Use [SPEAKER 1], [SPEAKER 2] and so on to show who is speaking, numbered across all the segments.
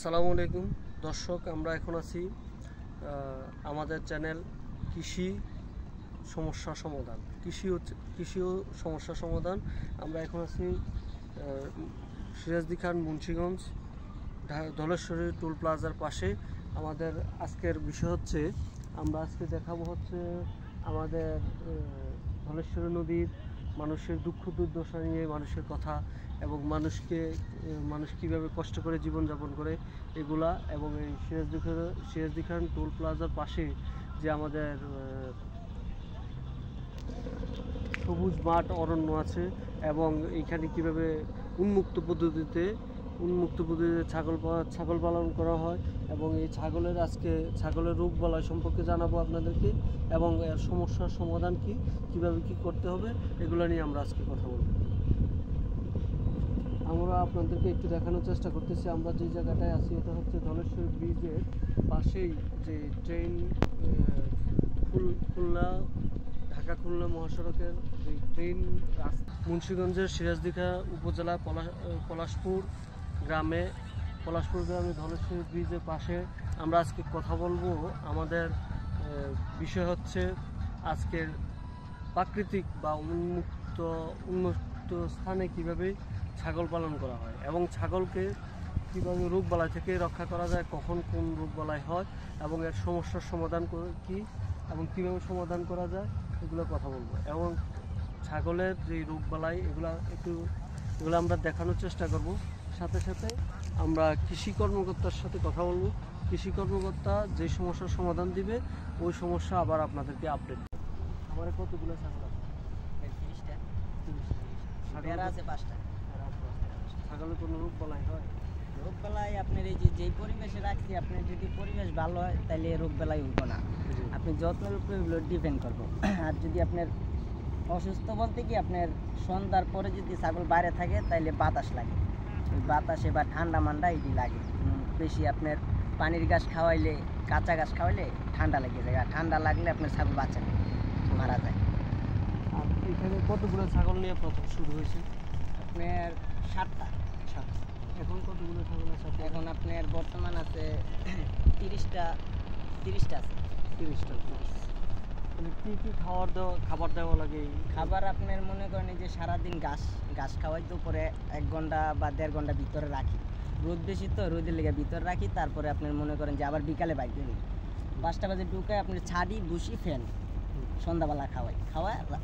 [SPEAKER 1] আসসালামু আলাইকুম দর্শক, আমরা এখন আছি আমাদের চ্যানেল কৃষি সমস্যা সমাধান। কৃষি ও সমস্যা সমাধান। আমরা এখন আছি সিরাজদি খান মুন্সিগঞ্জ ধলেশ্বরী টোল প্লাজার পাশে। আমাদের আজকের বিষয় হচ্ছে, আমরা আজকে দেখাবো হচ্ছে আমাদের ধলেশ্বরী নদীর মানুষের দুঃখ দুর্দশা নিয়ে, মানুষের কথা এবং মানুষ কীভাবে কষ্ট করে জীবনযাপন করে এগুলা, এবং এই সিরাজদি খান টোল প্লাজার পাশে যে আমাদের সবুজ মাঠ অরণ্য আছে, এবং এইখানে কীভাবে উন্মুক্ত পদ্ধতিতে ছাগল পালন করা হয়, এবং এই ছাগলের রোগ বলা সম্পর্কে জানাবো আপনাদেরকে, এবং এর সমস্যার সমাধান কীভাবে কী করতে হবে এগুলো নিয়ে আমরা আজকে কথা বলব। আমরা আপনাদেরকে একটু দেখানোর চেষ্টা করতেছি। আমরা যে জায়গাটায় আছি এটা হচ্ছে ধলেশ্বরী ব্রিজের পাশেই যে ট্রেন ঢাকা-খুলনা মহাসড়কের যে ট্রেন মুন্সিগঞ্জের সিরাজদিঘা উপজেলা পলাশপুর গ্রামে ধলেশ্বরী ব্রিজের পাশে আমরা আজকে কথা বলবো। আমাদের বিষয় হচ্ছে আজকের প্রাকৃতিক বা উন্মুক্ত স্থানে কিভাবে ছাগল পালন করা হয়, এবং ছাগলকে কীভাবে রোগবালাই থেকে রক্ষা করা যায়, কখন কোন রোগবালাই হয়, এবং এর সমস্যার সমাধান কী এবং কীভাবে সমাধান করা যায় এগুলো কথা বলবো। এবং ছাগলের যে রোগবালাই এগুলো আমরা দেখানোর চেষ্টা করব। সাথে সাথে আমরা কৃষি কর্মকর্তার সাথে কথা বলবো। কৃষি কর্মকর্তা যে সমস্যার সমাধান দিবে ওই সমস্যা আবার আপনাদেরকে আপডেট। আমার কতগুলো ছাগল আছে?
[SPEAKER 2] 30টা আছে 5টা।
[SPEAKER 1] ছাগলের কোনো রোগ বালাই হয়?
[SPEAKER 2] রোগ বালাই আপনার এই যেই পরিবেশে রাখছি, আপনার যদি পরিবেশ ভালো হয় তাহলে রোগ বালাই উঠবো না। আপনি যত্নের উপরে ডিপেন্ড করবো। আর যদি আপনার অসুস্থ বলতে কি, আপনার সন্ধ্যার পরে যদি ছাগল বাইরে থাকে তাহলে বাতাস লাগে, ওই বাতাসে বা ঠান্ডা মান্ডা এটি লাগে বেশি। আপনার পানির ঘাস খাওয়াইলে, কাঁচা ঘাস খাওয়াইলে ঠান্ডা লেগে যায়, আর ঠান্ডা লাগলে আপনার ছাগল বাঁচে না, মারা যায়।
[SPEAKER 1] আর এখানে কতগুলো ছাগল নিয়ে প্রথম শুরু হয়েছে?
[SPEAKER 2] আপনার 7টা।
[SPEAKER 1] এখন কতগুলো ছাগল আছে?
[SPEAKER 2] এখন আপনার বর্তমান আছে 30টা আছে।
[SPEAKER 1] 30টা। কি খাবার দেওয়া লাগে?
[SPEAKER 2] খাবার আপনার মনে করেন যে সারাদিন ঘাস খাওয়াই, তো পরে 1 ঘন্টা বা 1.5 ঘন্টা ভিতরে রাখি। রোদ বেশি তো, রোদের লেগে ভিতরে রাখি। তারপরে আপনার মনে করেন যে আবার বিকালে বাইক দিই, 5টা বাজে ঢুকায় আপনার ছাড়ি ভুসি ফ্যান, সন্ধ্যাবেলা খাওয়াই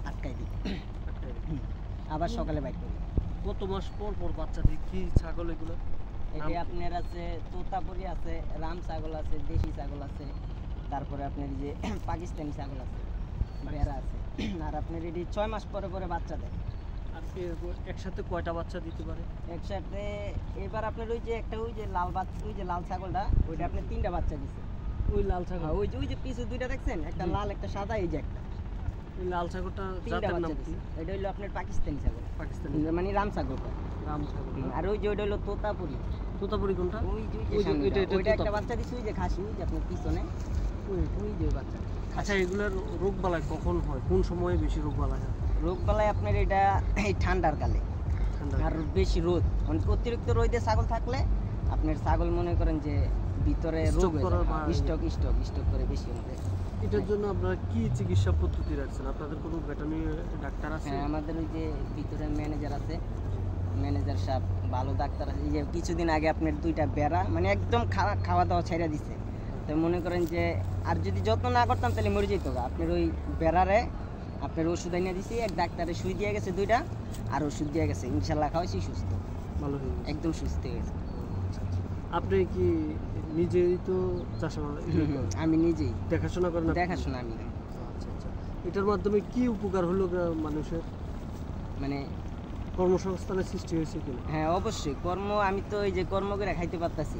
[SPEAKER 2] আটকাই দিই, আবার সকালে বাইক করি।
[SPEAKER 1] কত মাস পর বাচ্চা দিই? কি ছাগল এগুলো?
[SPEAKER 2] এটি আপনার আছে তোতাপুরি আছে, রাম ছাগল আছে, দেশি ছাগল আছে, তারপরে আপনার যে পাকিস্তানি ছাগল আছে, বেড়া আছে। আর আপনার এটি 6 মাস পরে বাচ্চা দেয়।
[SPEAKER 1] আর একসাথে কয়টা বাচ্চা দিতে পারে?
[SPEAKER 2] একসাথে এবার আপনার ওই যে লাল ছাগলটা, ওইটা আপনার 3টা বাচ্চা দিচ্ছে।
[SPEAKER 1] ওই লাল ছাগল,
[SPEAKER 2] ওই যে পিছু 2টা দেখছেন, একটা লাল একটা সাদা, এই যে একটা।
[SPEAKER 1] ওই লাল ছাগলটা
[SPEAKER 2] 3টা বাচ্চা দিচ্ছে। এটা হইলো আপনার পাকিস্তানি ছাগল, মানে রাম ছাগল। আর ওই যে ওইটা হলো তোতাপুরি।
[SPEAKER 1] কোনটা?
[SPEAKER 2] ওইটা একটা বাচ্চা দিচ্ছে, ওই যে খাসি, ওই যে আপনার পিছনে ওই যে বাচ্চা।
[SPEAKER 1] আচ্ছা, এগুলোর রোগ বালাই কখন হয়, কোন সময়ে বেশি রোগ বালাই হয়?
[SPEAKER 2] রোগ বালাই আপনার এটা এই ঠান্ডার কালে, আর বেশি রোদ, মানে অতিরিক্ত রোদে ছাগল থাকলে আপনার ছাগল মনে করেন যে ভিতরে রোগ স্টক করে বেশি হবে।
[SPEAKER 1] এটার জন্য আপনারা কি চিকিৎসা পদ্ধতি রাখছেন? আপনাদের কোনো ভেটেরিনারি ডাক্তার আছে?
[SPEAKER 2] হ্যাঁ, আমাদের ওই যে ভিতরে ম্যানেজার আছে, ম্যানেজার সাহেব ভালো ডাক্তার আছে। এই যে কিছুদিন আগে আপনার 2টা বেড়া মানে একদম খাওয়া দাওয়া ছেড়ে দিছে। তো মনে করেন যে আর যদি যত্ন না করতাম তাহলে মরে যেত। আপনার ওই বেড়ারে আপনার ওষুধ এনে দিছি, এক ডাক্তারে সুই দিয়ে গেছে 2টা, আর ওষুধ দিয়ে গেছে, ইনশাল্লাহ খাওয়াইছি, সুস্থ, ভালো হয়ে গেছে, একদম সুস্থ হয়ে গেছে।
[SPEAKER 1] আপনি কি নিজেই তো চাষাবাদ?
[SPEAKER 2] আমি নিজেই
[SPEAKER 1] দেখাশোনা করেন?
[SPEAKER 2] দেখাশোনা আমি।
[SPEAKER 1] আচ্ছা। এটার মাধ্যমে কি উপকার হলো মানুষের?
[SPEAKER 2] মানে
[SPEAKER 1] কর্মসংস্থানের সৃষ্টি হয়েছে কি?
[SPEAKER 2] হ্যাঁ, অবশ্যই আমি তো এই যে কর্ম করে খাইতে পারতাছি,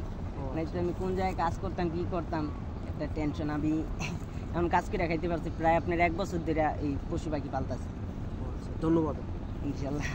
[SPEAKER 2] নাই তো আমি কোন জায়গায় কাজ করতাম, কি করতাম, একটা টেনশন। আমি এখন কাজ করে খাইতে পারছি, প্রায় আপনার 1 বছর ধরে এই পশু পাখি পালতাছি।
[SPEAKER 1] ধন্যবাদ।
[SPEAKER 2] ইনশাল্লাহ।